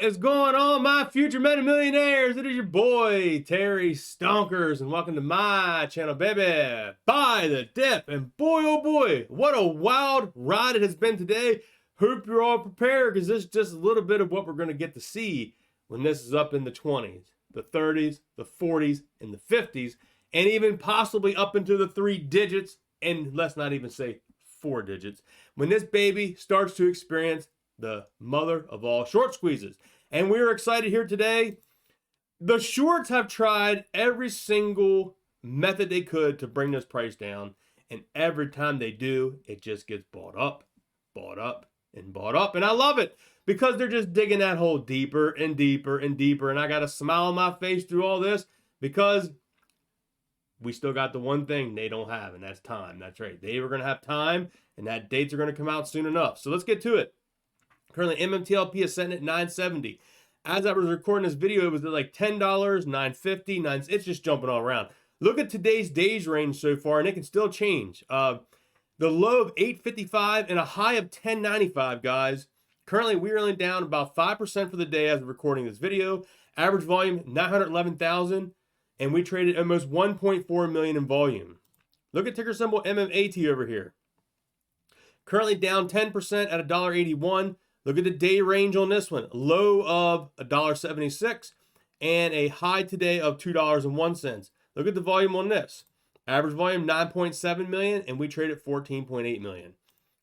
What is going on, my future meta millionaires? It is your boy, Terry Stonkers, and welcome to my channel, baby. Buy the dip, and boy, oh boy, what a wild ride it has been today. Hope you're all prepared, because this is just a little bit of what we're going to get to see when this is up in the 20s, the 30s, the 40s, and the 50s, and even possibly up into the 3 digits, and let's not even say 4 digits, when this baby starts to experience the mother of all short squeezes. And we're excited here today. The shorts have tried every single method they could to bring this price down, and every time they do, it just gets bought up, and bought up. And I love it, because they're just digging that hole deeper and deeper and deeper. And I got a smile on my face through all this, because we still got the one thing they don't have, and that's time. That's right. They were going to have time, and that dates are going to come out soon enough. So let's get to it. Currently, MMTLP is sitting at $9.70. As I was recording this video, it was at like $10, $9.50, it's just jumping all around. Look at today's days range so far, and it can still change. The low of $8.55 and a high of $10.95, guys. Currently, we're only down about 5% for the day as of recording this video. Average volume, 911,000, and we traded almost 1.4 million in volume. Look at ticker symbol MMAT over here. Currently down 10% at $1.81. Look at the day range on this one. Low of $1.76 and a high today of $2.01. Look at the volume on this. Average volume 9.7 million, and we trade at 14.8 million.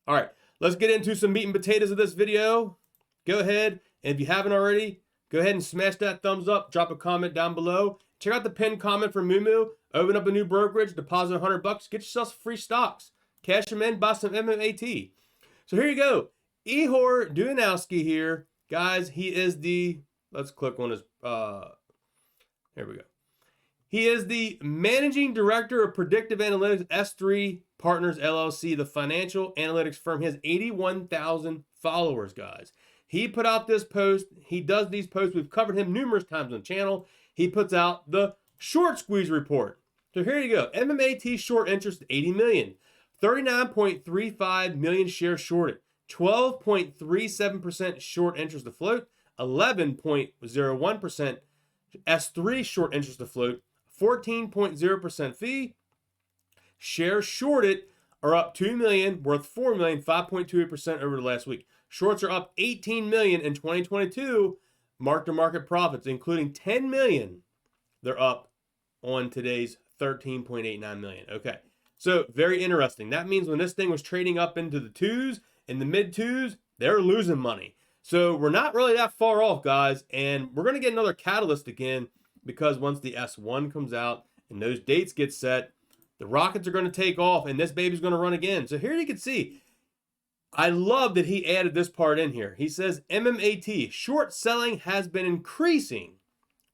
All right, let's get into some meat and potatoes of this video. Go ahead, and if you haven't already, go ahead and smash that thumbs up. Drop a comment down below. Check out the pinned comment from Moo. Open up a new brokerage, deposit $100, get yourself some free stocks. Cash them in, buy some MMAT. So here you go. Ihor Duanowski here. Guys, he is the, let's click on his, there we go. He is the Managing Director of Predictive Analytics, S3 Partners, LLC, the financial analytics firm. He has 81,000 followers, guys. He put out this post. He does these posts. We've covered him numerous times on the channel. He puts out the short squeeze report. So here you go. MMAT short interest, 80 million. 39.35 million shares shorted. 12.37% short interest to float, 11.01% S3 short interest to float, 14.0% fee. Shares shorted are up 2 million, worth 4 million, 5.28% over the last week. Shorts are up 18 million in 2022. Mark-to-market profits, including 10 million, they're up on today's 13.89 million. Okay, so very interesting. That means when this thing was trading up into the twos, in the mid twos, they're losing money. So we're not really that far off, guys. And we're going to get another catalyst again, because once the S1 comes out and those dates get set, the rockets are going to take off and this baby's going to run again. So here you can see, I love that he added this part in here. He says, MMAT, short selling has been increasing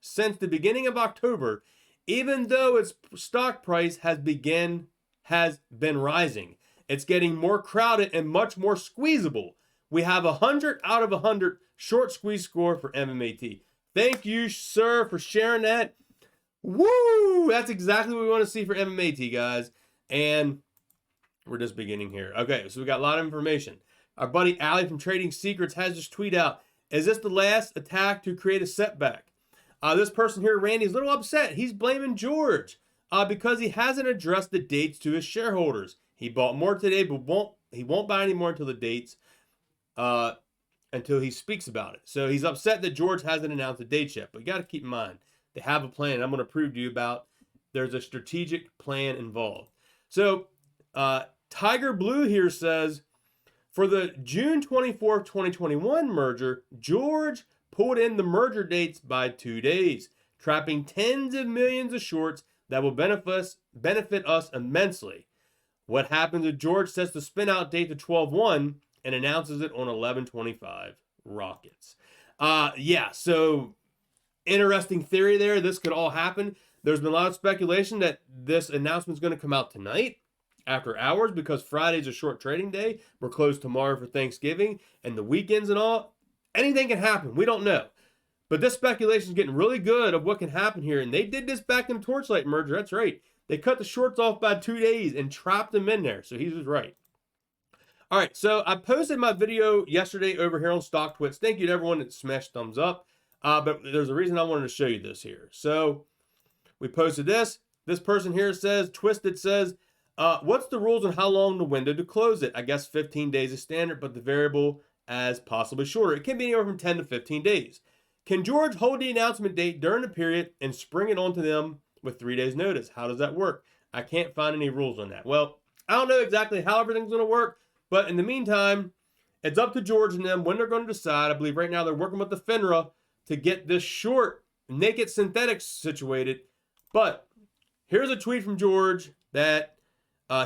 since the beginning of October, even though its stock price has been rising. It's getting more crowded and much more squeezable. We have 100 out of 100 short squeeze score for MMAT. Thank you, sir, for sharing that. Woo! That's exactly what we want to see for MMAT, guys. And we're just beginning here. Okay, so we got a lot of information. Our buddy Ali from Trading Secrets has this tweet out. Is this the last attack to create a setback? This person here, Randy, is a little upset. He's blaming George because he hasn't addressed the dates to his shareholders. He bought more today, but he won't buy any more until the dates, until he speaks about it. So he's upset that George hasn't announced the dates yet. But you got to keep in mind, they have a plan. I'm going to prove to you about there's a strategic plan involved. So Tiger Blue here says, for the June 24th, 2021 merger, George pulled in the merger dates by 2 days, trapping tens of millions of shorts that will benefit us immensely. What happens if George sets the spin-out date to 12/1 and announces it on 11/25 rockets? Yeah, so interesting theory there. This could all happen. There's been a lot of speculation that this announcement is going to come out tonight after hours, because Friday's a short trading day. We're closed tomorrow for Thanksgiving and the weekends and all. Anything can happen. We don't know. But this speculation is getting really good of what can happen here. And they did this back in the Torchlight merger. That's right. They cut the shorts off by 2 days and trapped them in there. So he was right. All right, so I posted my video yesterday over here on StockTwits. Thank you to everyone that smashed thumbs up. But there's a reason I wanted to show you this here. So we posted this. This person here says, Twisted says, what's the rules on how long the window to close it? I guess 15 days is standard, but the variable as possibly shorter. It can be anywhere from 10 to 15 days. Can George hold the announcement date during the period and spring it onto them with 3 days notice? How does that work? I can't find any rules on that. Well, I don't know exactly how everything's going to work, but in the meantime, it's up to George and them when they're going to decide. I believe right now they're working with the FINRA to get this short naked synthetics situated. But here's a tweet from George that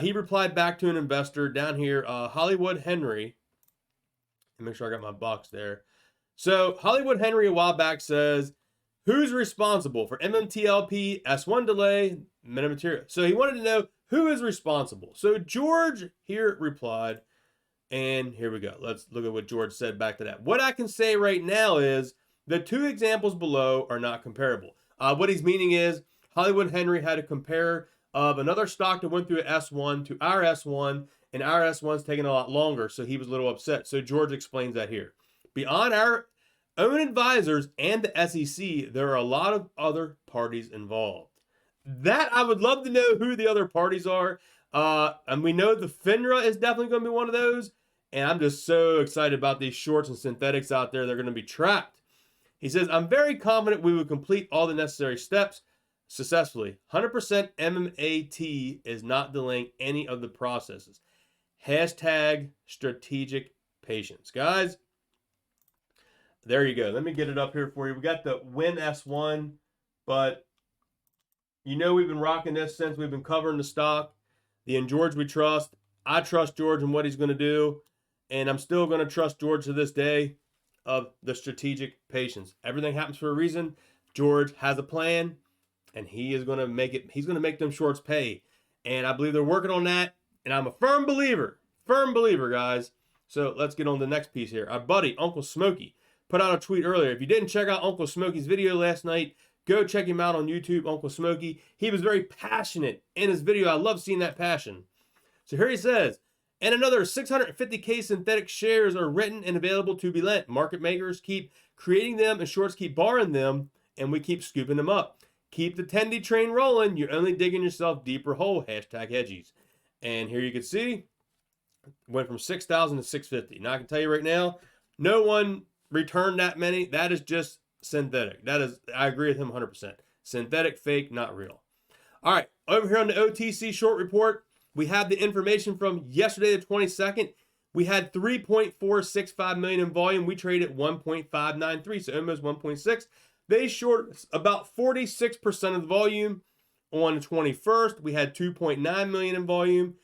he replied back to an investor down here, Hollywood Henry. Let me make sure I got my box there. So Hollywood Henry a while back says, who's responsible for MMTLP S1 delay, METATERRY? So he wanted to know who is responsible. So George here replied, and here we go. Let's look at what George said back to that. What I can say right now is the two examples below are not comparable. What he's meaning is Hollywood Henry had a compare of another stock that went through an S1 to our S1, and our S1's taking a lot longer, so he was a little upset. So George explains that here. Beyond our own advisors and the SEC, there are a lot of other parties involved. That I would love to know who the other parties are. And we know the FINRA is definitely going to be one of those. And I'm just so excited about these shorts and synthetics out there. They're going to be trapped. He says, I'm very confident we will complete all the necessary steps successfully. 100% MMAT is not delaying any of the processes. Hashtag strategic patience. Guys, there you go. Let me get it up here for you. We got the Win S1, but you know we've been rocking this since we've been covering the stock. The In George we trust. I trust George and what he's going to do, and I'm still going to trust George to this day of the strategic patience. Everything happens for a reason. George has a plan, and he is going to make it. He's going to make them shorts pay, and I believe they're working on that, and I'm a firm believer, guys. So let's get on to the next piece here. Our buddy, Uncle Smokey, put out a tweet earlier. If you didn't check out Uncle Smokey's video last night, go check him out on YouTube, Uncle Smokey. He was very passionate in his video. I love seeing that passion. So here he says, and another 650K synthetic shares are written and available to be lent. Market makers keep creating them and shorts keep borrowing them, and we keep scooping them up. Keep the 10D train rolling. You're only digging yourself deeper hole. Hashtag hedgies. And here you can see, went from 6,000 to 650. Now I can tell you right now, no one returned that many. That is just synthetic. That is, I agree with him 100%. Synthetic, fake, not real. All right, over here on the OTC short report, we have the information from yesterday, the 22nd. We had 3.465 million in volume. We traded 1.593, so almost 1.6. They short about 46% of the volume. On the 21st, we had 2.9 million in volume.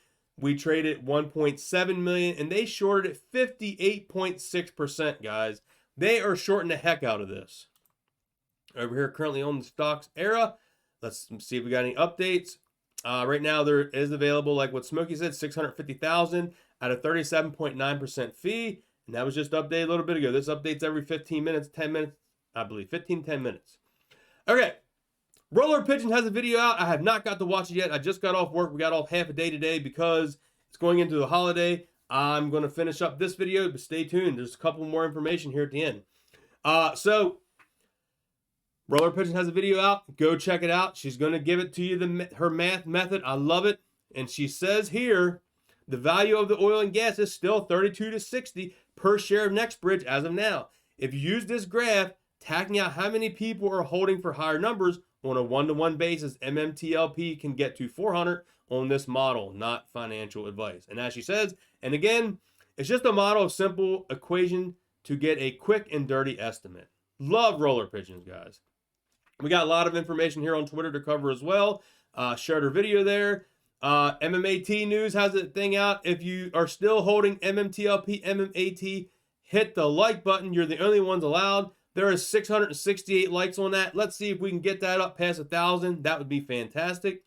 We traded 1.7 million, and they shorted at 58.6%, guys. They are shorting the heck out of this. Over here, currently on the stocks era. Let's see if we got any updates. Right now, there is available, like what Smokey said, 650,000 at a 37.9% fee. And that was just updated a little bit ago. This updates every 15 minutes, 10 minutes, I believe. 10 minutes. Okay. Roller Pigeon has a video out. I have not got to watch it yet. I just got off work. We got off half a day today because it's going into the holiday. I'm going to finish up this video, but stay tuned. There's a couple more information here at the end. So Roller Pigeon has a video out. Go check it out. She's going to give it to you, her math method. I love it. And she says here, the value of the oil and gas is still 32 to 60 per share of Nextbridge as of now. If you use this graph, tacking out how many people are holding for higher numbers on a one-to-one basis, MMTLP can get to 400 on this model, not financial advice. And as she says, and again, it's just a model of simple equation to get a quick and dirty estimate. Love Roller Pigeons, guys. We got a lot of information here on Twitter to cover as well. Shared her video there. MMAT News has a thing out. If you are still holding MMTLP, MMAT, hit the like button. You're the only ones allowed. There is 668 likes on that. Let's see if we can get that up past 1,000. That would be fantastic.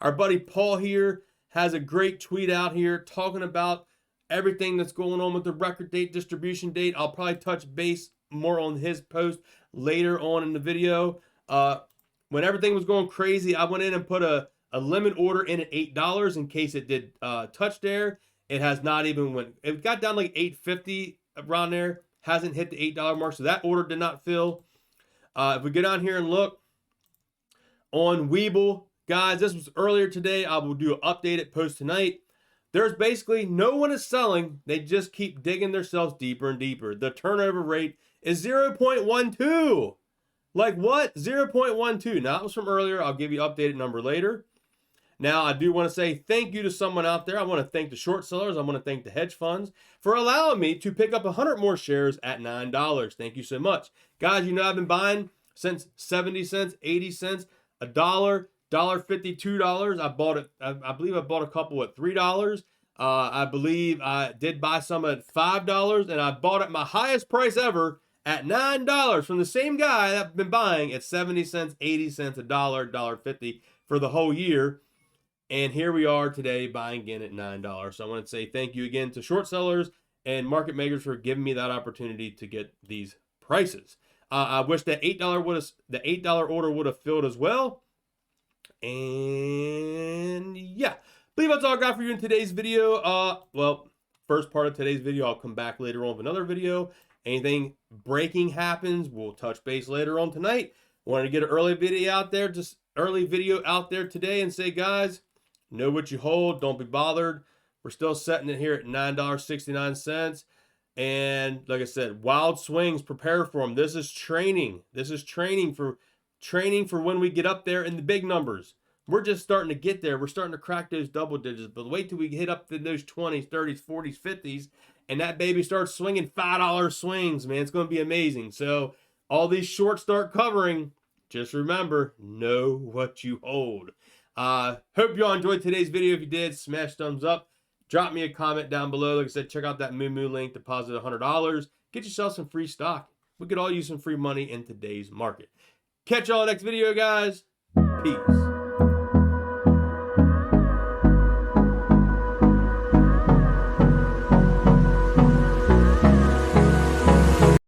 Our buddy Paul here has a great tweet out here talking about everything that's going on with the record date, distribution date. I'll probably touch base more on his post later on in the video. When everything was going crazy, I went in and put a limit order in at $8 in case it did touch there. It has not even went. It got down like 850 around there. Hasn't hit the $8 mark, so that order did not fill. If we go down here and look on Webull, guys, this was earlier today. I will do an updated post tonight. There's basically no one is selling. They just keep digging themselves deeper and deeper. The turnover rate is 0.12. Like what? 0.12. Now, that was from earlier. I'll give you an updated number later. Now, I do want to say thank you to someone out there. I want to thank the short sellers. I want to thank the hedge funds for allowing me to pick up 100 more shares at $9. Thank you so much. Guys, you know I've been buying since 70 cents, 80 cents, $1, $1.50, $2. I bought it. I believe I bought a couple at $3. I believe I did buy some at $5, and I bought at my highest price ever at $9 from the same guy that I've been buying at 70 cents, 80 cents, $1, $1.50 for the whole year. And here we are today buying again at $9. So I want to say thank you again to short sellers and market makers for giving me that opportunity to get these prices. I wish that $8 order would have filled as well. And yeah, I believe that's all I got for you in today's video. Well, first part of today's video, I'll come back later on with another video. Anything breaking happens, we'll touch base later on tonight. Wanted to get an early video out there, today and say, guys, know what you hold. Don't be bothered. We're still setting it here at $9.69. And like I said, wild swings, prepare for them. This is training. This is training for when we get up there in the big numbers. We're just starting to get there. We're starting to crack those double digits. But wait till we hit up to those 20s, 30s, 40s, 50s. And that baby starts swinging $5 swings, man. It's going to be amazing. So all these shorts start covering. Just remember, know what you hold. Hope you all enjoyed today's video. If you did, smash thumbs up. Drop me a comment down below. Like I said, check out that Moo link. Deposit $100. Get yourself some free stock. We could all use some free money in today's market. Catch y'all next video, guys. Peace.